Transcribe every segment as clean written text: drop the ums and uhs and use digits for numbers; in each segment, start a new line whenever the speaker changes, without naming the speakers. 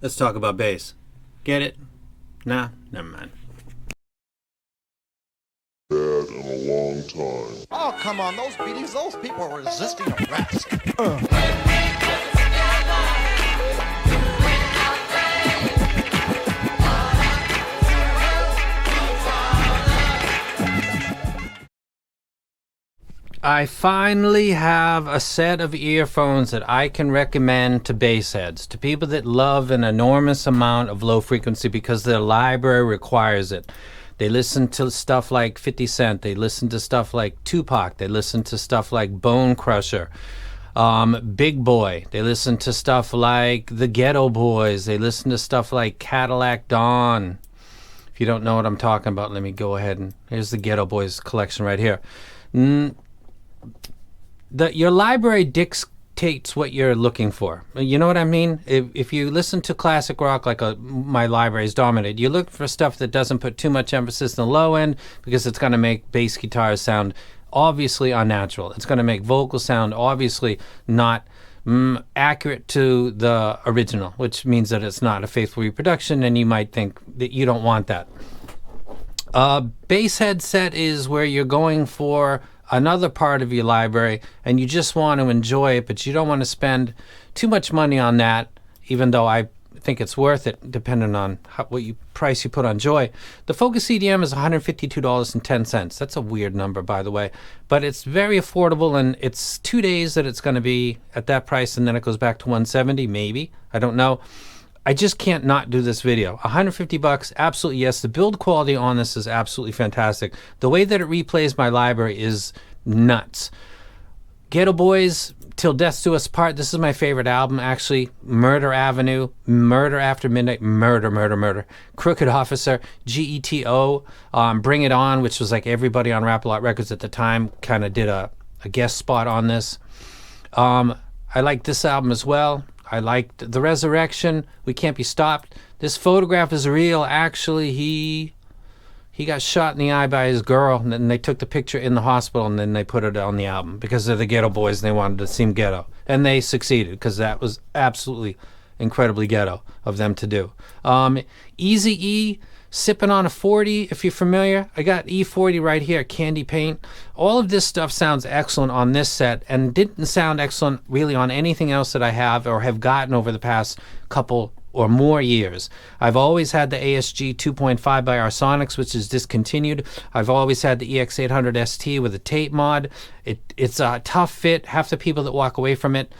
Let's talk about bass. Get it? Nah, never mind.
Bad in a long time.
Oh, come on, those beatings, those people are resisting arrest.
I finally have a set of earphones that I can recommend to bass heads, to people that love an enormous amount of low frequency because their library requires it. They listen to stuff like 50 Cent, they listen to stuff like Tupac, they listen to stuff like Bone Crusher, Big Boy, they listen to stuff like the Ghetto Boys, they listen to stuff like Cadillac Dawn. If you don't know what I'm talking about, let me go ahead and here's the Ghetto Boys collection right here. Your library dictates what you're looking for. You know what I mean? If you listen to classic rock like my library is dominated, you look for stuff that doesn't put too much emphasis in the low end because it's going to make bass guitars sound obviously unnatural. It's going to make vocals sound obviously not accurate to the original, which means that it's not a faithful reproduction, and you might think that you don't want that. Bass headset is where you're going for another part of your library and you just want to enjoy it, but you don't want to spend too much money on that, even though I think it's worth it depending on what price you put on Joy. The Focus EDM is $152.10. That's a weird number, by the way, but it's very affordable, and it's 2 days that it's going to be at that price, and then it goes back to $170, maybe. I don't know. I just can't not do this video. $150, absolutely yes. The build quality on this is absolutely fantastic. The way that it replays my library is nuts. Ghetto Boys, Till Death Do Us Part. This is my favorite album, actually. Murder Avenue, Murder After Midnight, Murder. Crooked Officer, GETO, Bring It On, which was like everybody on Rap-A-Lot Records at the time kind of did a guest spot on this. I like this album as well. I liked The Resurrection, We Can't Be Stopped. This photograph is real. Actually, he got shot in the eye by his girl, and then they took the picture in the hospital, and then they put it on the album because they're the Ghetto Boys, and they wanted to seem ghetto. And they succeeded because that was absolutely incredibly ghetto of them to do. Eazy-E, Sipping on a 40, if you're familiar. I got E40 right here, Candy Paint. All of this stuff sounds excellent on this set and didn't sound excellent really on anything else that I have or have gotten over the past couple or more years. I've always had the ASG 2.5 by Arsonics, which is discontinued. I've always had the EX800 ST with a tape mod. It's a tough fit. Half the people that walk away from it,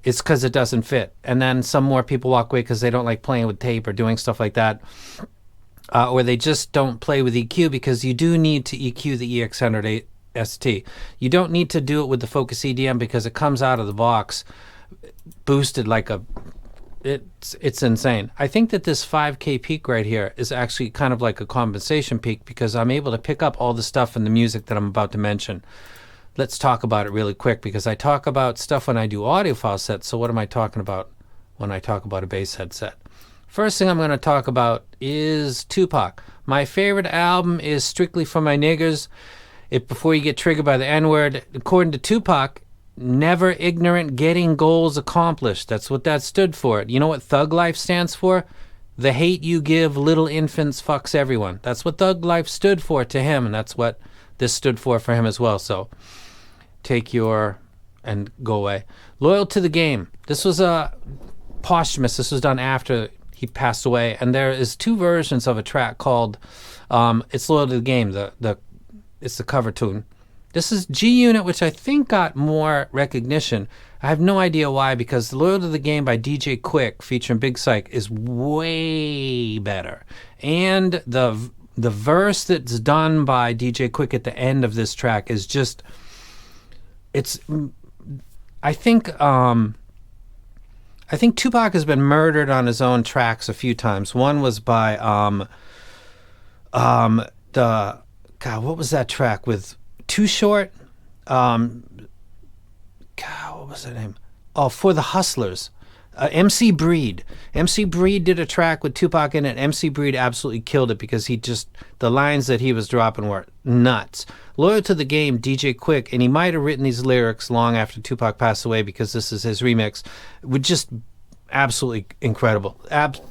it's because it doesn't fit. And then some more people walk away because they don't like playing with tape or doing stuff like that. Or they just don't play with EQ, because you do need to EQ the EX100 ST. You don't need to do it with the Focus EDM because it comes out of the box boosted like a... It's insane. I think that this 5K peak right here is actually kind of like a compensation peak because I'm able to pick up all the stuff in the music that I'm about to mention. Let's talk about it really quick because I talk about stuff when I do audiophile sets, so what am I talking about when I talk about a bass headset? First thing I'm going to talk about is Tupac. My favorite album is Strictly for My Niggers. Before you get triggered by the N-word, according to Tupac, never ignorant, getting goals accomplished. That's what that stood for. You know what Thug Life stands for? The hate you give little infants fucks everyone. That's what Thug Life stood for to him, and that's what this stood for him as well. So take your and go away. Loyal to the Game. This was a posthumous. This was done after he passed away, and there is two versions of a track called It's Loyal to the Game. It's the cover tune. This is G-Unit, which I think got more recognition. I have no idea why, because Loyal to the Game by DJ Quick featuring Big Psych is way better. And the verse that's done by DJ Quick at the end of this track is just, I think Tupac has been murdered on his own tracks a few times. One was by what was that track with Too Short? God, what was that name? Oh, For the Hustlers. MC Breed. MC Breed did a track with Tupac in it. MC Breed absolutely killed it because the lines that he was dropping were nuts. Loyal to the Game, DJ Quick, and he might have written these lyrics long after Tupac passed away because this is his remix, would just absolutely incredible.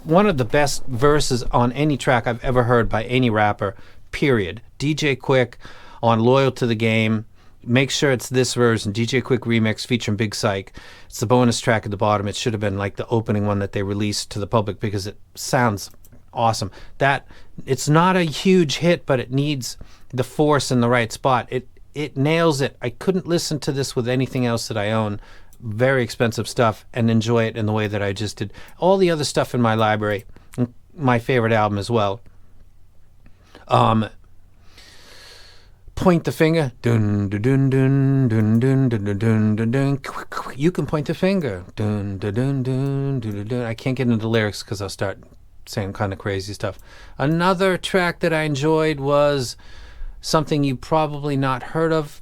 One of the best verses on any track I've ever heard by any rapper, period. DJ Quick on Loyal to the Game. Make sure it's this version, DJ Quick remix featuring Big Psych. It's the bonus track at the bottom. It should have been like the opening one that they released to the public because it sounds awesome. It's not a huge hit, but it needs the force in the right spot. It nails it. I couldn't listen to this with anything else that I own. Very expensive stuff, and enjoy it in the way that I just did. All the other stuff in my library, my favorite album as well. Point the finger. Dun dun dun dun dun dun dun dun dun dun. You can point the finger. Dun dun dun dun dun dun. I can't get into the lyrics because I'll start saying kind of crazy stuff. Another track that I enjoyed was something you probably not heard of.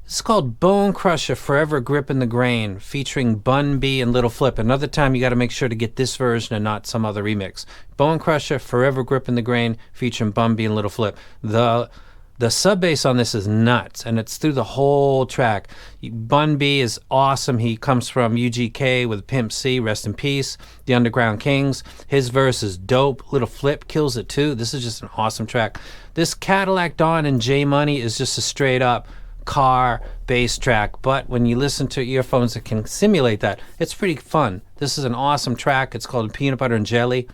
It's called Bone Crusher, Forever Grip in the Grain, featuring Bun B and Little Flip. Another time you got to make sure to get this version and not some other remix. Bone Crusher, Forever Grip in the Grain, featuring Bun B and Little Flip. The sub bass on this is nuts, and it's through the whole track. Bun B is awesome. He comes from UGK with Pimp C, rest in peace, the Underground Kings. His verse is dope. Little Flip kills it too. This is just an awesome track. This Cadillac Dawn and J Money is just a straight up car bass track, but when you listen to earphones that can simulate that, it's pretty fun. This is an awesome track. It's called Peanut Butter and Jelly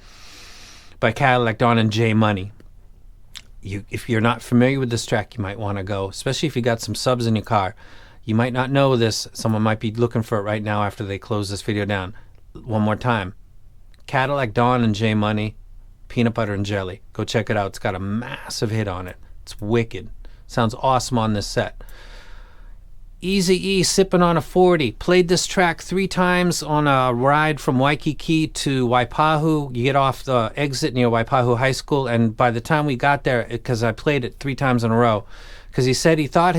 by Cadillac Dawn and J Money. If you're not familiar with this track, you might want to go, especially if you got some subs in your car. You might not know this. Someone might be looking for it right now after they close this video down. One more time. Cadillac Dawn and J Money, Peanut Butter and Jelly. Go check it out. It's got a massive hit on it. It's wicked. Sounds awesome on this set. Eazy-E, Sippin' on a 40. Played this track 3 times on a ride from Waikiki to Waipahu. You get off the exit near Waipahu High School, and by the time we got there, because I played it 3 times in a row, because he said he felt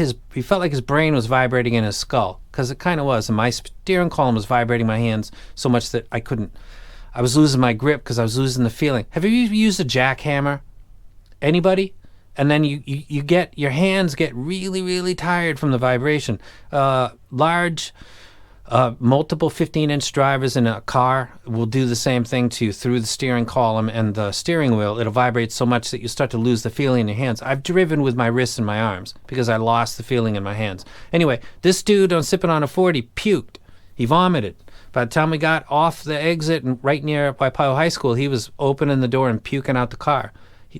like his brain was vibrating in his skull, because it kind of was, and my steering column was vibrating my hands so much that I was losing my grip because I was losing the feeling. Have you used a jackhammer? Anybody? And then you get, your hands get really, really tired from the vibration. Large, multiple 15-inch drivers in a car will do the same thing to you through the steering column and the steering wheel. It'll vibrate so much that you start to lose the feeling in your hands. I've driven with my wrists and my arms because I lost the feeling in my hands. Anyway, this dude on Sippin' on a 40 puked. He vomited. By the time we got off the exit and right near Waipahu High School, he was opening the door and puking out the car.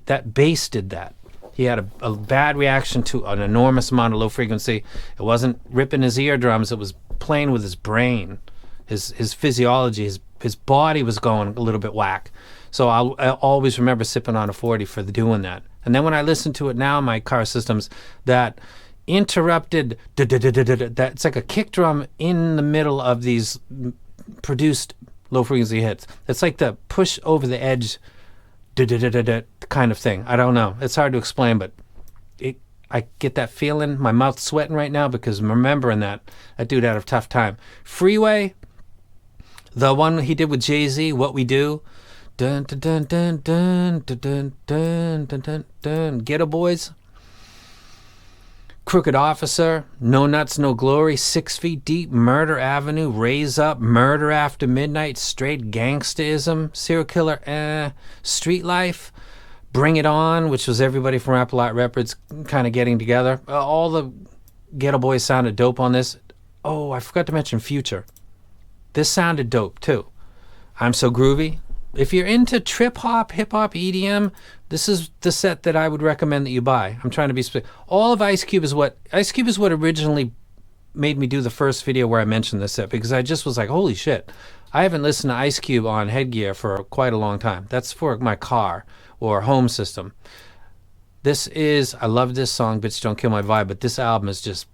That bass did that. He had a bad reaction to an enormous amount of low frequency. It wasn't ripping his eardrums. It was playing with his brain, his physiology. His body was going a little bit whack. So I'll always remember Sippin' on a 40 for doing that. And then when I listen to it now in my car systems, that interrupted, that it's like a kick drum in the middle of these produced low frequency hits. It's like the push over the edge kind of thing. I don't know. It's hard to explain, but I get that feeling. My mouth's sweating right now because I'm remembering that dude had a tough time. Freeway, the one he did with Jay-Z, What We Do. Dun dun dun dun dun dun dun dun dun dun. Ghetto Boys. Crooked Officer, No Nuts, No Glory, 6 Feet Deep, Murder Avenue, Raise Up, Murder After Midnight, Straight Gangsterism, Serial Killer, Street Life, Bring It On, which was everybody from Rap A Lot Records kind of getting together. All the Ghetto Boys sounded dope on this. Oh, I forgot to mention Future. This sounded dope too. I'm So Groovy. If you're into trip hop, hip hop, EDM, this is the set that I would recommend that you buy. I'm trying to be specific. All of Ice Cube is what originally made me do the first video where I mentioned this set, because I just was like, holy shit. I haven't listened to Ice Cube on headgear for quite a long time. That's for my car or home system. I love this song, Bitch Don't Kill My Vibe, but this album is just,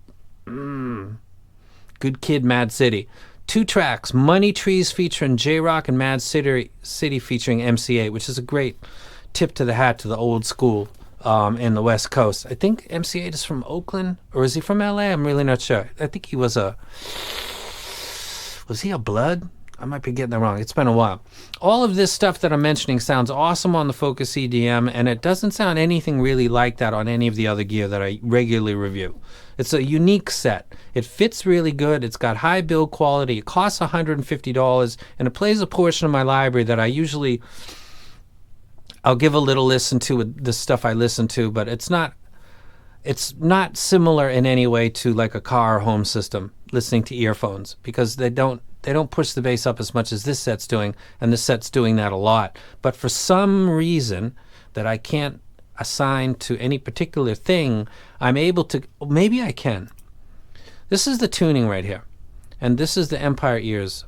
Good Kid, Mad City. 2 tracks, Money Trees featuring J-Rock and Mad City featuring MKII, which is a great tip to the hat to the old school in the West Coast. I think MKII is from Oakland, or is he from LA? I'm really not sure. I think he was he a Blood? I might be getting that wrong. It's been a while. All of this stuff that I'm mentioning sounds awesome on the Focus EDM, and it doesn't sound anything really like that on any of the other gear that I regularly review. It's a unique set. It fits really good. It's got high build quality. It costs $150, and it plays a portion of my library that I'll give a little listen to with the stuff I listen to, but it's not similar in any way to like a car or home system listening to earphones, because they don't push the bass up as much as this set's doing, and this set's doing that a lot. But for some reason that I can't assign to any particular thing, I'm able to, maybe I can. This is the tuning right here, and this is the Empire Ears,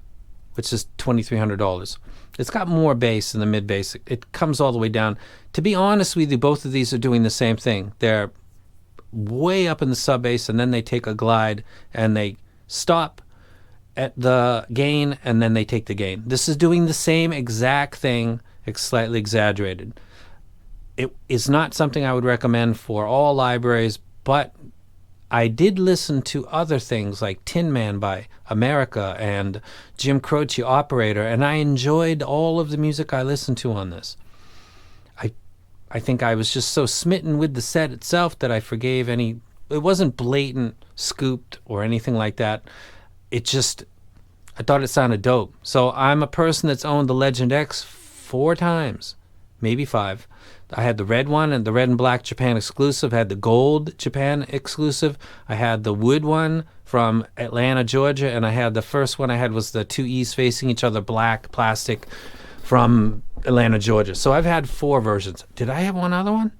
which is $2,300. It's got more bass in the mid bass. It comes all the way down. To be honest with you, both of these are doing the same thing. They're way up in the sub bass, and then they take a glide and they stop at the gain, and then they take the gain. This is doing the same exact thing, it's slightly exaggerated. It is not something I would recommend for all libraries, but I did listen to other things like Tin Man by America and Jim Croce Operator, and I enjoyed all of the music I listened to on this. I think I was just so smitten with the set itself that I forgave any. It wasn't blatant scooped or anything like that. It just, I thought it sounded dope. So I'm a person that's owned the Legend X 4 times, maybe 5. I had the red one and the red and black Japan exclusive. I had the gold Japan exclusive. I had the wood one from Atlanta, Georgia, and I had the first one I had was the 2 E's facing each other, black plastic, from Atlanta, Georgia. So I've had 4 versions. Did I have one other one?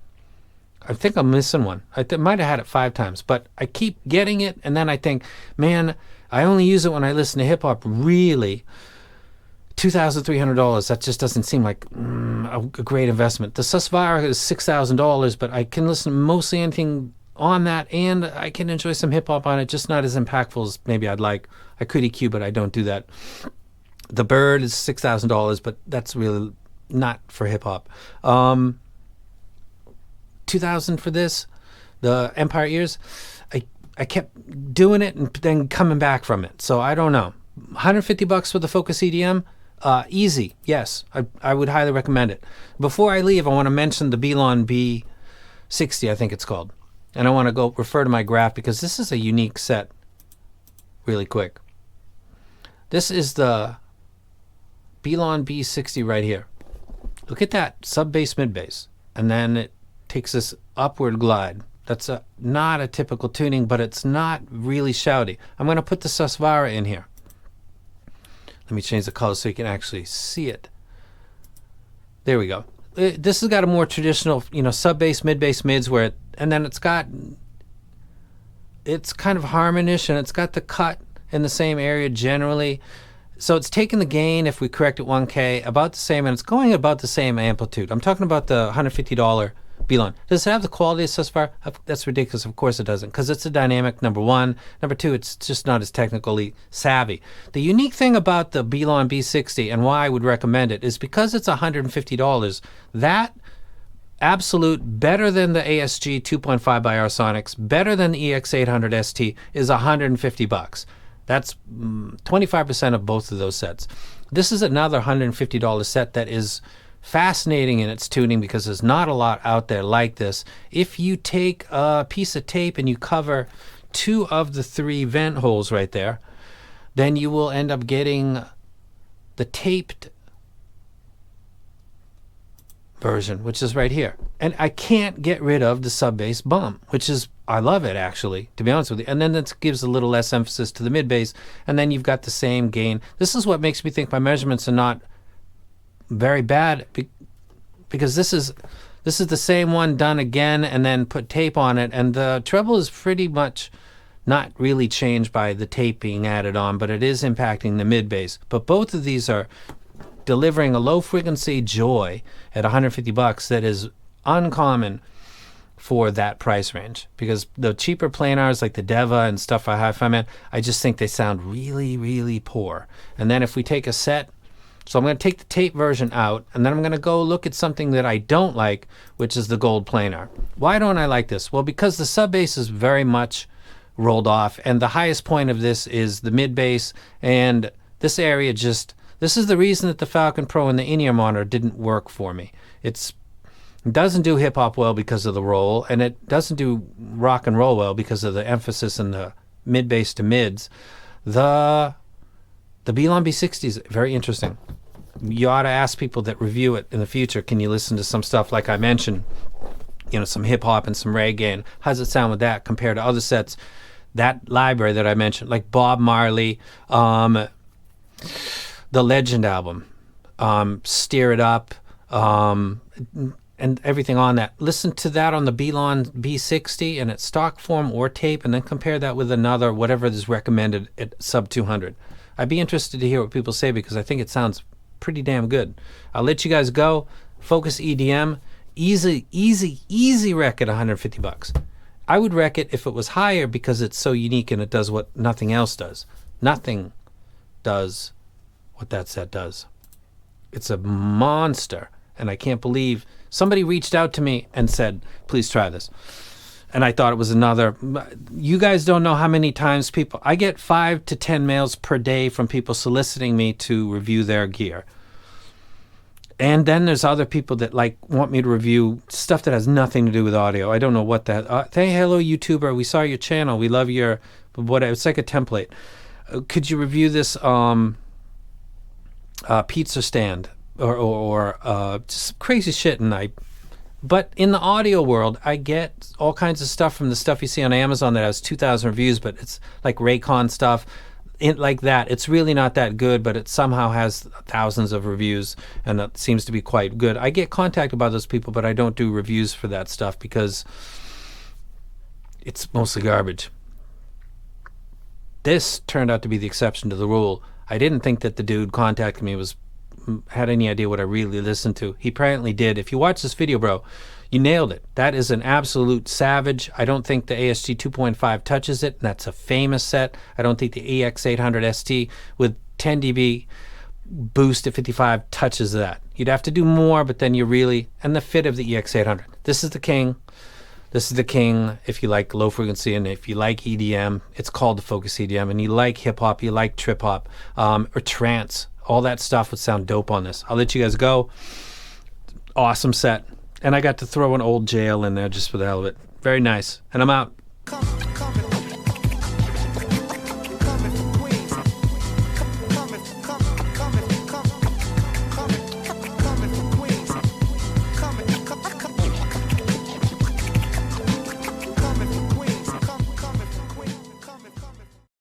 I think I'm missing one. I might have had it 5 times, but I keep getting it, and then I think, man, I only use it when I listen to hip-hop. Really, $2,300, that just doesn't seem like a great investment. The SUSVARA is $6,000, but I can listen to mostly anything on that, and I can enjoy some hip-hop on it, just not as impactful as maybe I'd like. I could EQ, but I don't do that. The Bird is $6,000, but that's really not for hip-hop. $2,000 for this, the Empire Ears. I kept doing it and then coming back from it. So I don't know. $150 for the Focus EDM, easy. Yes, I would highly recommend it. Before I leave, I want to mention the Belon B60, I think it's called. And I want to go refer to my graph because this is a unique set really quick. This is the Belon B60 right here. Look at that, sub bass, mid bass. And then it takes this upward glide. That's not a typical tuning, but it's not really shouty. I'm going to put the SUSVARA in here. Let me change the color so you can actually see it. There we go. This has got a more traditional, sub bass, mid bass, mids, and then it's kind of harmonish, and it's got the cut in the same area generally. So it's taking the gain, if we correct it 1K, about the same, and it's going about the same amplitude. I'm talking about the $150 Belon. Does it have the quality of SUSVARA? That's ridiculous. Of course it doesn't, because it's a dynamic, number one. Number two, it's just not as technically savvy. The unique thing about the Belon B60 and why I would recommend it is because it's $150. That absolute, better than the ASG 2.5 by Arsonics, better than the EX800 ST, is $150. That's 25% of both of those sets. This is another $150 set that is fascinating in its tuning because there's not a lot out there like this. If you take a piece of tape and you cover 2 of the 3 vent holes right there, then you will end up getting the taped version, which is right here. And I can't get rid of the sub bass bump, which is, I love it actually, to be honest with you. And then that gives a little less emphasis to the mid bass, and then you've got the same gain. This is what makes me think my measurements are not very bad, because this is the same one done again and then put tape on it, and the treble is pretty much not really changed by the tape being added on, but it is impacting the mid bass. But both of these are delivering a low frequency joy at $150 that is uncommon for that price range, because the cheaper planars like the Deva and stuff I HiFiman, I just think they sound really, really poor. And then if we take a set, so I'm going to take the tape version out, and then I'm going to go look at something that I don't like, which is the Goldplanar. Why don't I like this? Well, because the sub bass is very much rolled off, and the highest point of this is the mid bass, and this area just, this is the reason that the Falcon Pro and the in-ear monitor didn't work for me. It's It doesn't do hip hop well because of the roll, and it doesn't do rock and roll well because of the emphasis in the mid bass to mids. The Belon B60 is very interesting. You ought to ask people that review it in the future, can you listen to some stuff like I mentioned, you know, some hip hop and some reggae, and how does it sound with that compared to other sets? That library that I mentioned, like Bob Marley, the Legend album, Steer It Up, and everything on that. Listen to that on the Belon B60 and its stock form or tape, and then compare that with another, whatever is recommended at sub 200. I'd be interested to hear what people say because I think it sounds pretty damn good. I'll let you guys go. Focus EDM, easy wreck at 150 bucks. I would wreck it if it was higher because it's so unique and it does what nothing else does. Nothing does what that set does. It's a monster, and I can't believe somebody reached out to me and said, please try this. And I thought it was another. You guys don't know how many times I get 5 to 10 mails per day from people soliciting me to review their gear. And then there's other people that want me to review stuff that has nothing to do with audio. I don't know what that. Hey, hello, YouTuber. We saw your channel. We love your. It's like a template. Could you review this pizza stand or just crazy shit? But in the audio world, I get all kinds of stuff from the stuff you see on Amazon that has 2,000 reviews, but it's like Raycon stuff. Like that, it's really not that good, but it somehow has thousands of reviews, and it seems to be quite good. I get contacted by those people, but I don't do reviews for that stuff because it's mostly garbage. This turned out to be the exception to the rule. I didn't think that the dude contacting me had any idea what I really listened to. He apparently did. If you watch this video, bro, you nailed it. That is an absolute savage. I don't think the ASG 2.5 touches it. That's a famous set. I don't think the EX800 ST with 10 dB boost at 55 touches that. You'd have to do more, but then you really... And the fit of the EX800. This is the king. This is the king if you like low frequency, and if you like EDM, it's called the Focus EDM, and you like hip-hop, you like trip-hop, or trance. All that stuff would sound dope on this. I'll let you guys go. Awesome set. And I got to throw an old jail in there just for the hell of it. Very nice. And I'm out.